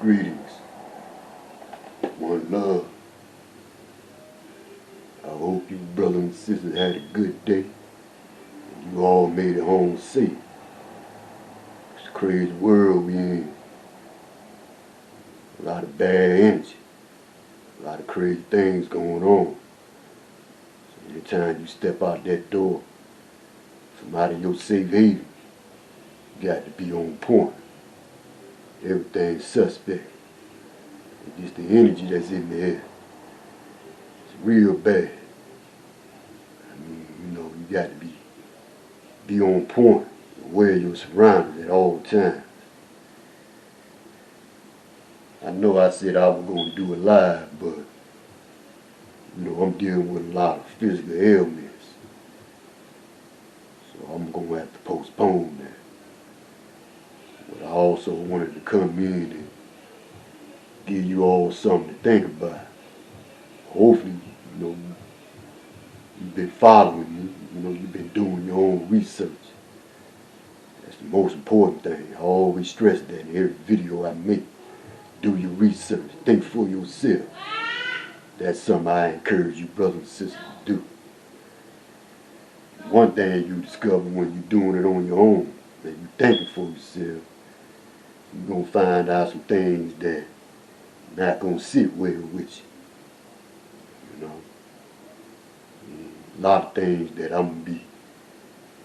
Greetings. One love. I hope you brothers and sisters had a good day. And you all made it home safe. It's a crazy world we in. A lot of bad energy. A lot of crazy things going on. So anytime you step out that door from out of your safe haven, you got to be on point. Everything's suspect. It's just the energy that's in the air. It's real bad. I mean, you got to be on point, aware of your surroundings at all times. I know I said I was going to do it live, but I'm dealing with a lot of physical ailments. So I'm going to have to postpone that. But I also wanted to come in and give you all something to think about. Hopefully, you've been following me. You've been doing your own research. That's the most important thing. I always stress that in every video I make. Do your research. Think for yourself. That's something I encourage you brothers and sisters to do. One thing you discover when you're doing it on your own, and you're thinking for yourself, you're going to find out some things that not going to sit well with you. A lot of things that I'm going to be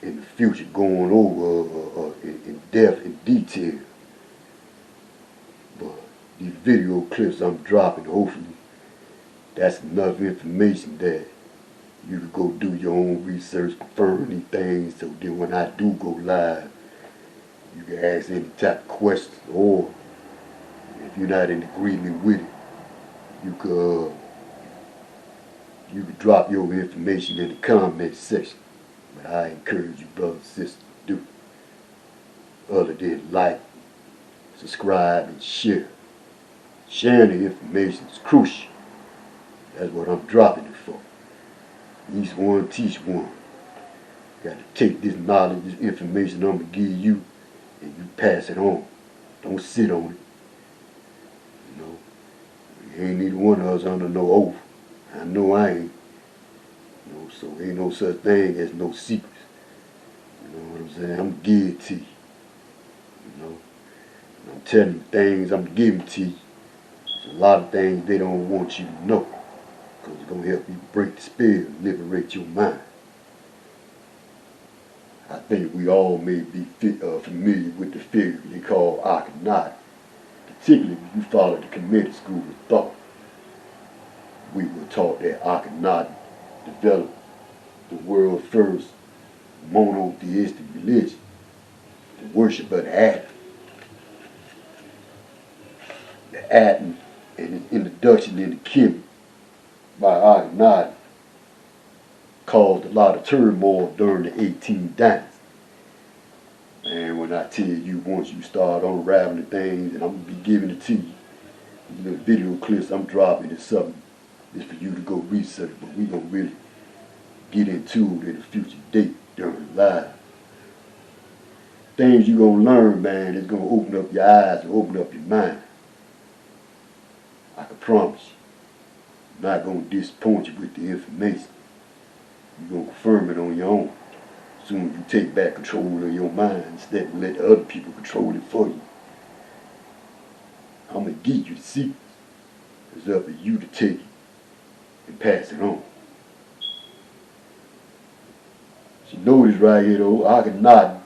in the future going over in depth and detail. But these video clips I'm dropping, hopefully, that's enough information that you can go do your own research, confirm these things, so then when I do go live, you can ask any type of questions, or if you're not in agreement with it, you could drop your information in the comment section. But I encourage you brothers and sisters to do other than like, subscribe, and share. Sharing the information is crucial. That's what I'm dropping it for. Each one teach one. You got to take this knowledge, this information I'm going to give you, and you pass it on. Don't sit on it. Ain't neither one of us under no oath. I know I ain't. So ain't no such thing as no secrets. You know what I'm saying? I'm giving it to you. I'm telling you things I'm giving to you. There's a lot of things they don't want you to know. Because it's going to help you break the spell and liberate your mind. I think we all may be familiar with the figure they call Akhenaten, particularly if you follow the Kemetic school of thought. We were taught that Akhenaten developed the world's first monotheistic religion, the worship of the Aten. The Aten and its introduction into Kemet by Akhenaten caused a lot of turmoil during the 18th dynasty. And when I tell you, once you start unraveling things, and I'm going to be giving it to you, the video clips I'm dropping is something is for you to go research, but we're going to really get into it in a future date during live. Things you're going to learn, man, is going to open up your eyes and open up your mind. I can promise you. I'm not going to disappoint you with the information. You're going to confirm it on your own. As soon as you take back control of your mind instead of let other people control it for you. I'm going to give you the secrets. It's up to you to take it and pass it on. So notice right here though, Akhenaten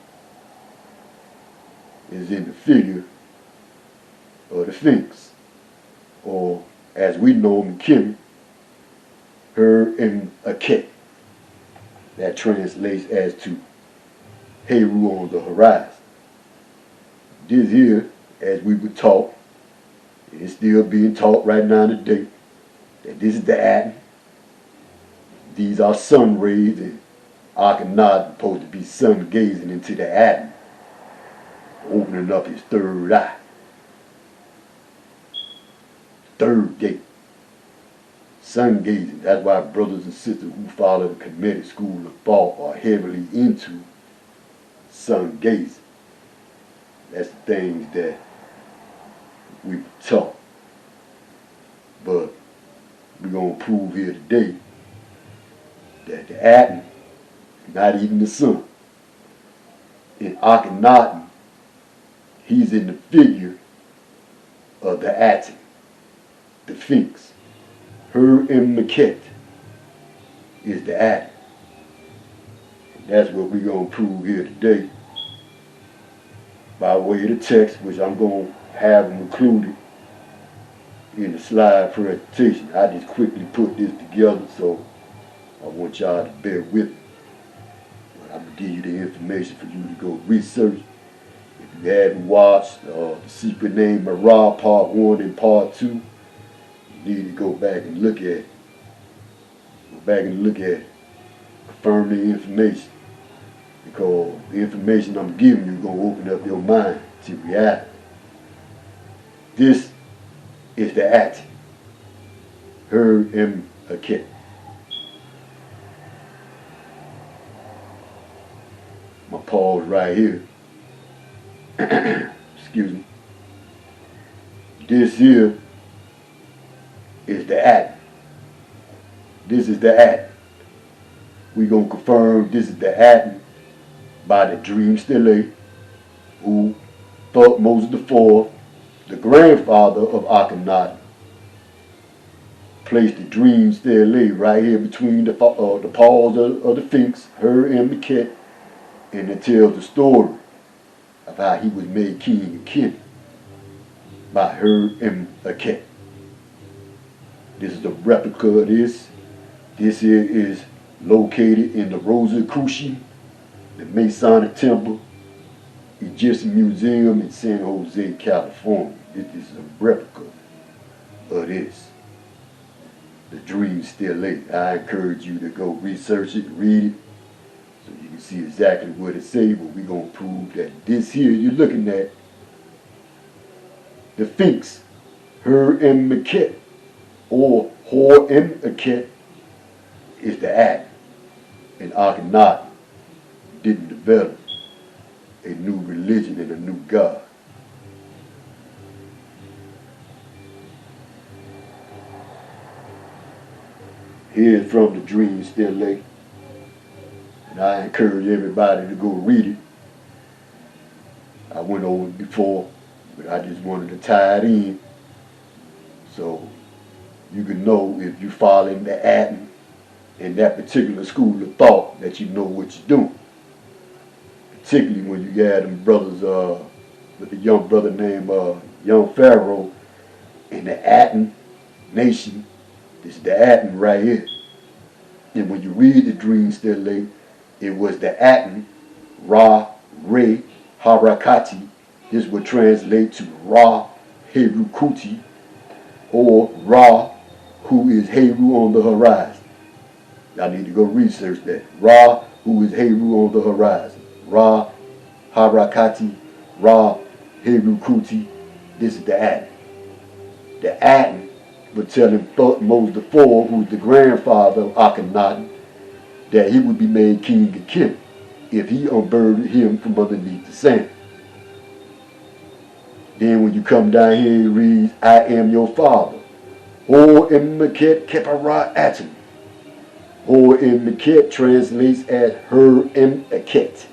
is in the figure of the Sphinx, or as we know him in Kemet, her and Akhet. That translates as to Heru on the horizon. This here, as we were taught, and it's still being taught right now today, that this is the Aten. These are sun rays, and Akhenaten supposed to be sun gazing into the Aten, opening up his third eye. Third gate. Sun gazing. That's why brothers and sisters who follow the Kemetic school of thought are heavily into sun gazing. That's the things that we taught. But we're going to prove here today that the Aten, not even the sun, in Akhenaten, he's in the figure of the Aten, the Sphinx. Her in Akhet is the Aten. And that's what we're going to prove here today by way of the text, which I'm going to have them included in the slide presentation. I just quickly put this together, so I want y'all to bear with me. But I'm going to give you the information for you to go research. If you haven't watched The Secret Name of Ra Part 1 and Part 2, you need to go back and look at it. Go back and look at it. Confirm the information. Because the information I'm giving you is going to open up your mind to reality. This is the Aten. Her in Akhet. My pause right here. Excuse me. This here is the Aten. This is the Aten. We're going to confirm this is the Aten by the dream stele, who Moses IV, the grandfather of Akhenaten, placed the dream stele right here between the paws of the Sphinx, her and Akhet, and it tells the story of how he was made king of Kemet by her and Akhet. This is a replica of this. This here is located in the Rosicrucian, the Masonic Temple, Egyptian Museum in San Jose, California. This is a replica of this. The dream stele. I encourage you to go research it, read it, so you can see exactly what it says, but we're going to prove that this here you're looking at, the Sphinx, her and Akhet, or Hor and Akhet, is the Aten. And Akhenaten didn't develop a new religion and a new God. Here's from the dream stele. And I encourage everybody to go read it. I went over it before, but I just wanted to tie it in so you can know if you're following the Aten in that particular school of thought, that you know what you're doing. Particularly when you got them brothers with a young brother named young Pharaoh in the Aten nation. This is the Aten right here. And when you read the dream stele, it was the Aten, Ra, Re, Harakati. This would translate to Ra, Herukuti, or Ra, who is Heru on the horizon. Y'all need to go research that. Ra, who is Heru on the horizon. Ra, Harakati, Ra, Herukuti. This is the Aten. The Aten would tell him Moses IV, who's the grandfather of Akhenaten, that he would be made king of Kemet if he unburdened him from underneath the sand. Then when you come down here, it reads, I am your father. Hor em Akhet Kepara Aten. Hor em Akhet translates as her em Akhet.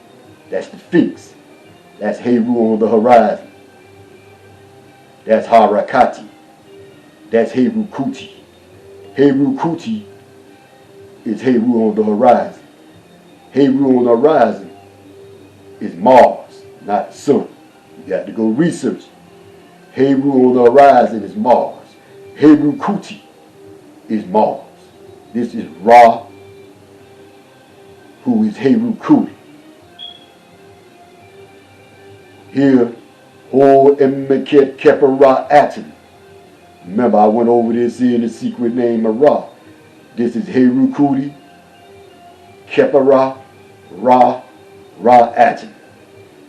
That's the Sphinx. That's Heru on the horizon. That's Harakati. That's Heru Kuti. Heru Kuti is Heru on the horizon. Heru on the horizon is Mars, not the sun. You got to go research. Heru on the horizon is Mars. Heru Kuti is Mars. This is Ra, who is Heru Kuti. Here, Hor em Akhet Kepara Aten. Remember, I went over this here in the secret name of Ra. This is Heru Kuti, Kepara, Ra, Ra Aten.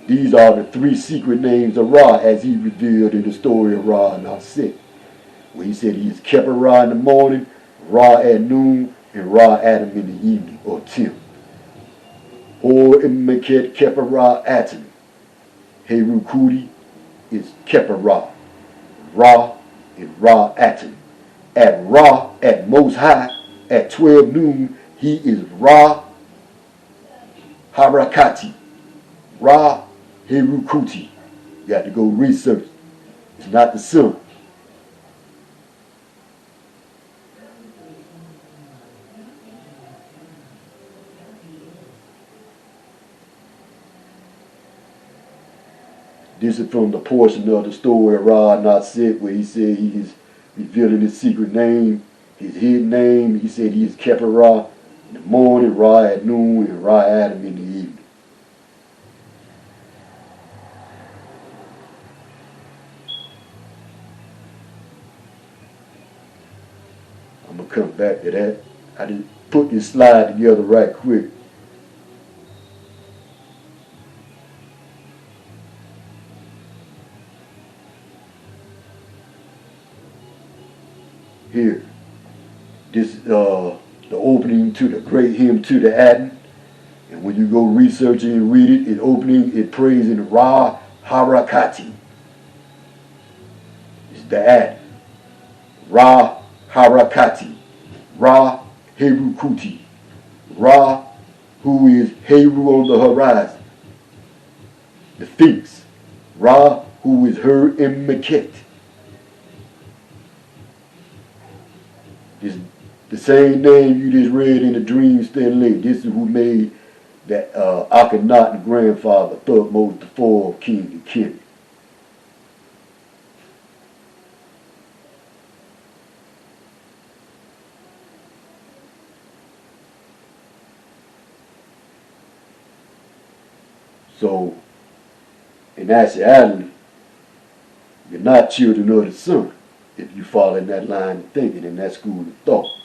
These are the three secret names of Ra as he revealed in the story of Ra and Aset, where he said he is Kepara in the morning, Ra at noon, and Ra Adam in the evening, or Tim. Hor em Akhet Kepara Aten. Heru Kuti is Kepara. Ra and Ra Aten. At Ra, at Most High, at 12 noon, he is Ra Harakati, Ra Herukuti. You have to go research. It's not the sun. This is from the portion of the story of Ra not said where he said he is revealing his secret name, his hidden name. He said he is Kemet Ra in the morning, Ra at noon, and Ra Adam in the evening. I'm going to come back to that. I just put this slide together right quick. Here, this is the opening to the great hymn to the Aten. And when you go research it and read it, it prays in Ra Harakati. It's the Aten. Ra Harakati. Ra Herukuti. Ra, who is Heru on the horizon. The Sphinx. Ra, who is her in Akhet. This the same name you just read in the dream stand late. This is who made that Akhenaten grandfather, Thutmose IV, king of Kemet. So, in actuality, you're not children of the sun if you fall in that line of thinking, in that school of thought.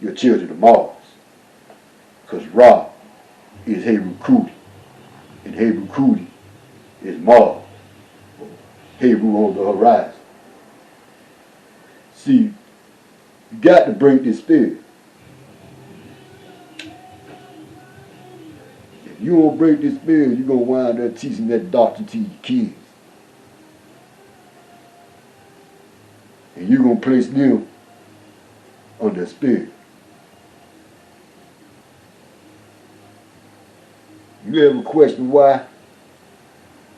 You're children of Mars. Because Ra is Herukuti. And Herukuti is Mars. Heru on the horizon. See, you got to break this spirit. If you don't break this spirit, you're going to wind up teaching that doctrine to your kids. And you're going to place them under a spirit. You ever question why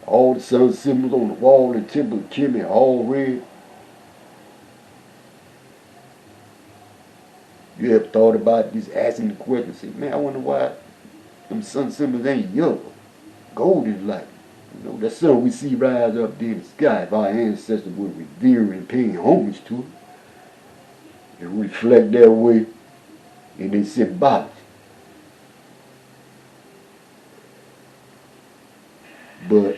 all the sun symbols on the wall in the temple of Kemet are all red? You ever thought about this, asking the question, say, man, I wonder why them sun symbols ain't yellow, golden light. You know, that sun we see rise up there in the sky, if our ancestors were revering and paying homage to it, it reflect that way in their symbology. But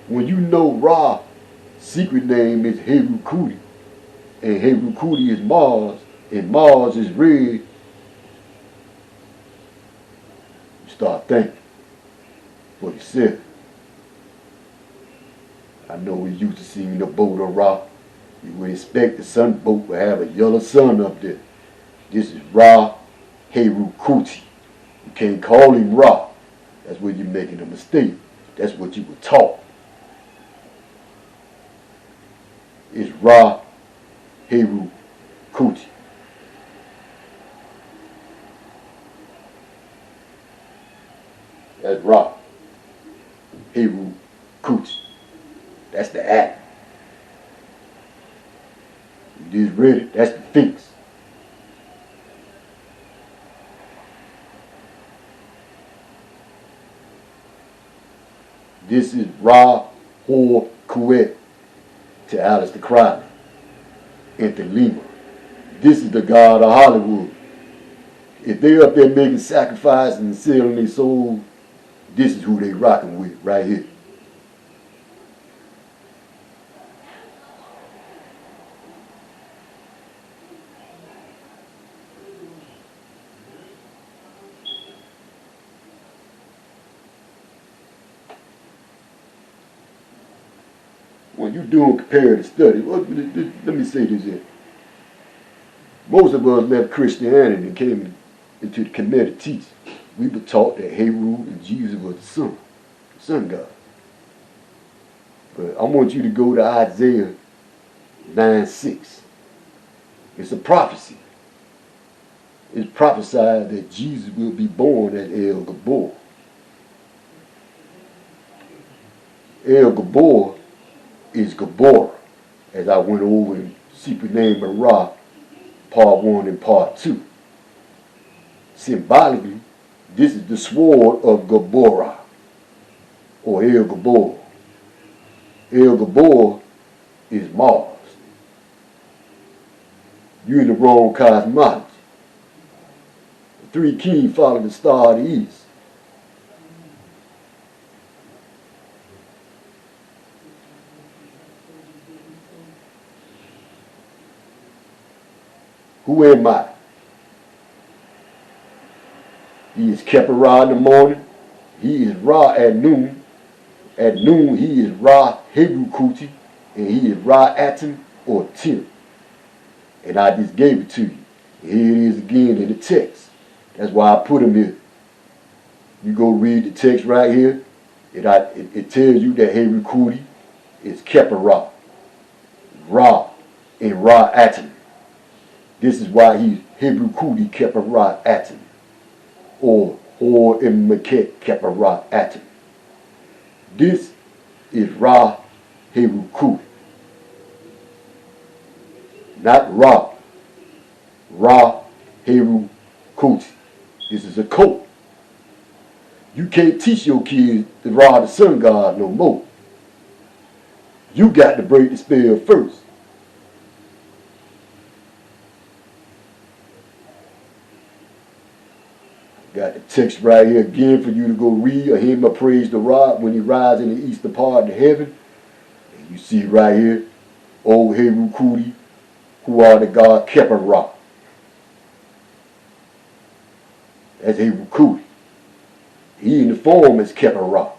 when you know Ra's secret name is Herukuti, and Herukuti is Mars, and Mars is red, you start thinking for yourself. I know we used to seeing the boat of Ra. You would expect the sun boat to have a yellow sun up there. This is Ra Herukuti. You can't call him Ra. That's where you're making a mistake. That's what you were taught. It's Ra Herukuti. That's Ra Herukuti. That's the act. You just read it. That's the Sphinx. This is Ra Hor Kuet to Alistair Crowley and to Lima. This is the god of Hollywood. If they're up there making sacrifices and selling their souls, this is who they rocking with right here. When you're doing comparative study, let me say this here. Most of us left Christianity and came into the kemetic teaching. we were taught that Heru and Jesus was the sun god. But I want you to go to Isaiah 9:6. It's a prophecy. It's prophesied that Jesus will be born as El Gabor. El Gabor is Gabor, as I went over in Secret Name of Ra, part 1 and part 2. Symbolically, this is the sword of Gabora, or El Gabor. El Gabor is Mars. You're in the wrong cosmology. The three kings follow the star of the east. Who am I? He is Keperah in the morning. He is Ra at noon. At noon, he is Ra Heru-Kuti, and he is Ra Aten or Tim. And I just gave it to you. Here it is again in the text. That's why I put him here. You go read the text right here. It tells you that Heru-Kuti is Keperah, Ra, and Ra Aten. This is why he's Heru-Kuti Keperah Aten, or in Akhet Keperah Aten. This is Ra Heru-Kuti, not Ra. Ra Heru-Kuti. This is a code. You can't teach your kids the Ra the sun god no more. You got to break the spell first. Got the text right here again for you to go read. Or him praise the Ra when he rides in the eastern part of heaven. And you see right here, O Heru-Kuti, who are the god Keperah. That's Heru-Kuti. He in the form as Keperah.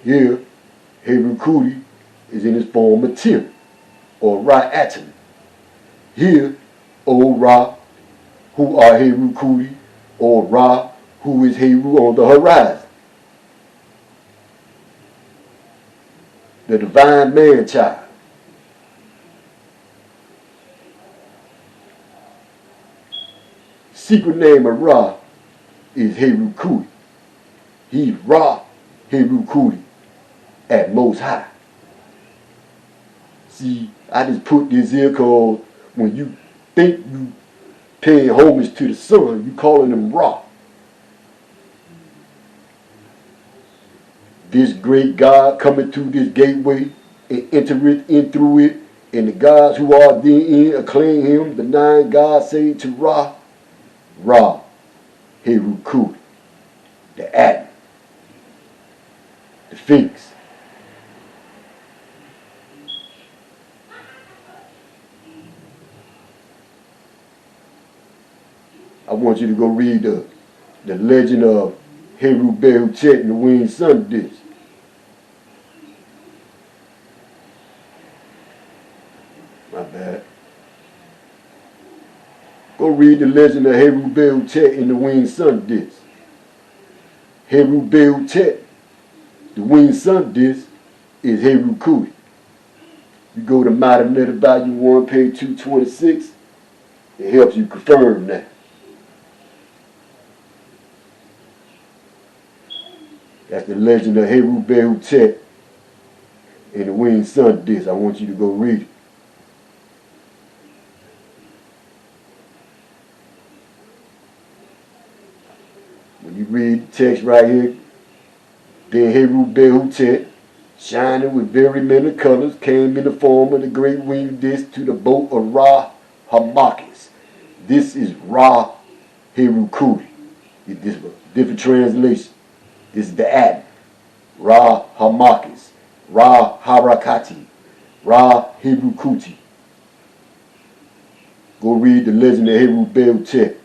Here, Heru-Kuti is in his form of Tim, or Ra Aten. Here, O Ra, who are Heru-Kuti, or Ra, who is Heru on the horizon. The divine man-child. Secret name of Ra is Heru-Kuti. He's Ra Heru-Kuti at Most High. See, I just put this here because when you think you paying homage to the sun, you calling him Ra. This great God coming through this gateway and entereth in through it, and the gods who are therein acclaim him. The 9 gods say to Ra, Ra Heru-Kuti, the Aten, the Sphinx. I want you to go read the legend of Heru-Behutet and the winged sun disk. My bad. Go read the legend of Heru-Behutet and the winged sun disk. Heru-Behutet, the winged sun disk, is Heru-Kuti. You go to Modern Letter Volume 1, page 226. It helps you confirm that. That's the legend of Heru-Behutet and the winged sun disk. I want you to go read it. When you read the text right here, then Heru-Behutet, shining with very many colors, came in the form of the great winged disk to the boat of Ra Hamakis. This is Ra Heru-Kuti. This is a different translation. This is the Aten, Ra Hamakis, Ra Harakati, Ra Heru-Kuti, Go read the legend of Heru Behutet.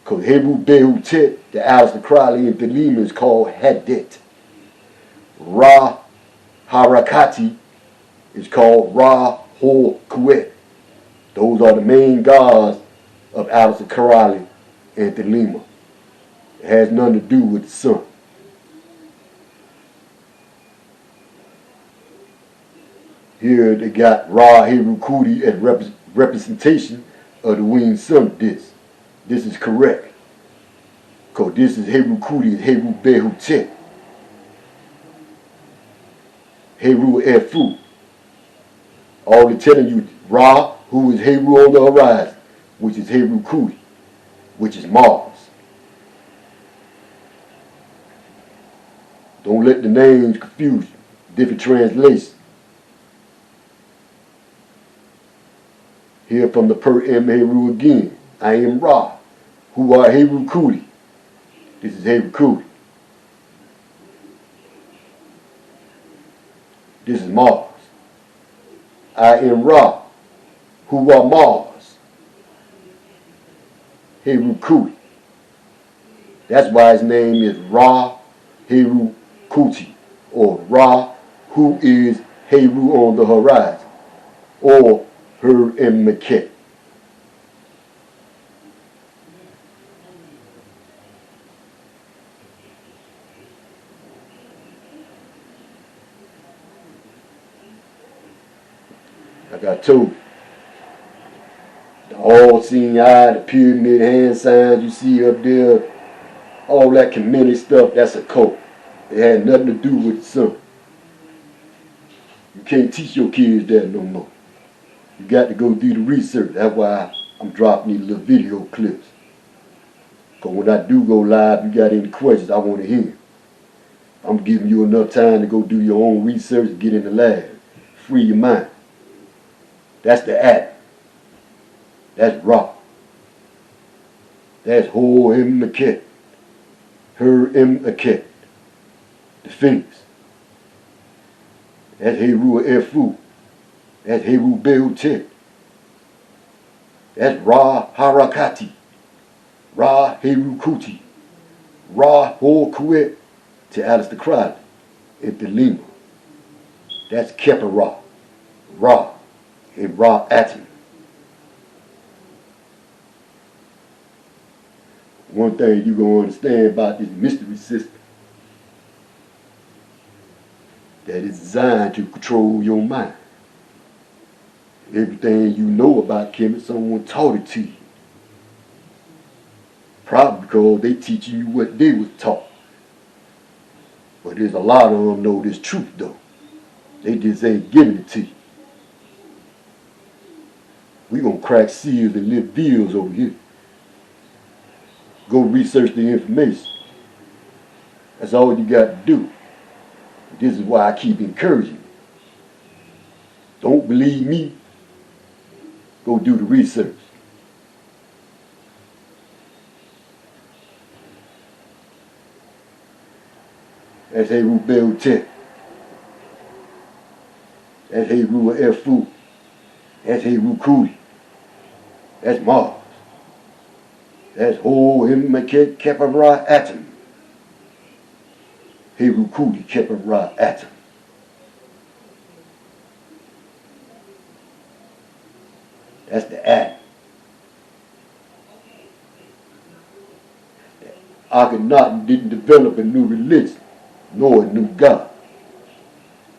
Because Heru Behutet, the Aleister Crowley in Thelema, is called Hadet. Ra Harakati is called Ra Hor Kuet. Those are the main gods of Aleister Crowley and Thelema. It has nothing to do with the sun. Here they got Ra Heru Kuti as representation of the winged sun disk. This is correct. Because this is Heru Kuti, Heru Behutet. Heru Efu. All they're telling you, Ra, who is Heru on the horizon, which is Heru Kuti, which is Mars. Don't let the names confuse you. Different translations. Here from the Per M Heru again. I am Ra, who are Heru Kuti. This is Heru Kuti. This is Mars. I am Ra, who are Mars. Heru Kuti. That's why his name is Ra Heru Kuti, or Ra, who is Heru on the horizon, or Her in Akhet. Like I told you, the all-seeing eye, the pyramid hand signs you see up there, all that kemetic stuff, that's a cult. It had nothing to do with the sun. You can't teach your kids that no more. You got to go do the research. That's why I'm dropping these little video clips. Because when I do go live, you got any questions, I want to hear. I'm giving you enough time to go do your own research and get in the lab. Free your mind. That's the Aten. That's Ra. That's Hor in Akhet. Her in Akhet. The Sphinx. That's Heru Efu. That's Heru Behutet. That's Ra Harakati. Ra Heru Kuti. Ra Hor Kuet to Aleister Crowley in Thelema. That's Kepa Ra. Ra and Ra Aten. One thing you're going to understand about this mystery system, that is designed to control your mind. Everything you know about Kemet, someone taught it to you. Probably because they teaching you what they was taught. But there's a lot of them know this truth though. They just ain't giving it to you. We gonna crack seals and lift deals over here. Go research the information. That's all you got to do. This is why I keep encouraging you. Don't believe me? Go do the research. That's Heru Behutet. That's Heru Efu. That's Heru Kuti. That's Mars. That's Hor in Akhet Kepa Ra Aten. Heru Kuti Kepa Ra Aten. That's the Aten. Akhenaten didn't develop a new religion, nor a new God.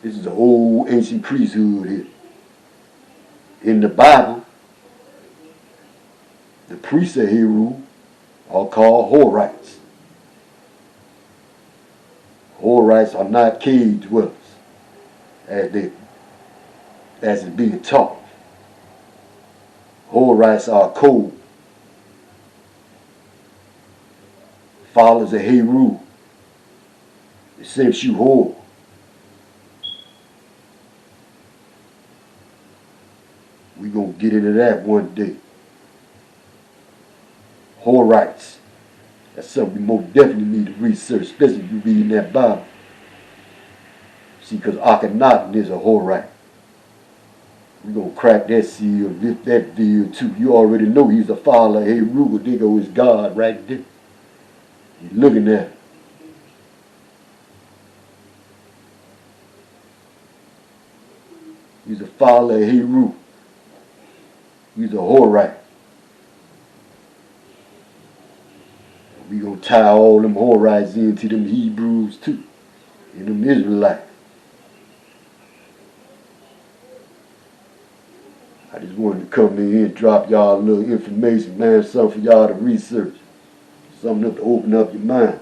This is a whole ancient priesthood here. In the Bible, the priests of Heru are called Horites. Horites are not cave dwellers, as is being taught. Horites are cold, followers of Heru, the Semshu Hor. We're going to get into that one day. Horites. That's something we most definitely need to research, especially if you read in that Bible. See, because Akhenaten is a Horite. We're going to crack that seal, lift that veil too. You already know he's the father of Heru. There goes his God right there. You're looking at him. He's the father of Heru. He's a Horite. We're going to tie all them Horites into them Hebrews too. And them Israelites. I just wanted to come in here and drop y'all a little information, man, something for y'all to research. Something to open up your mind.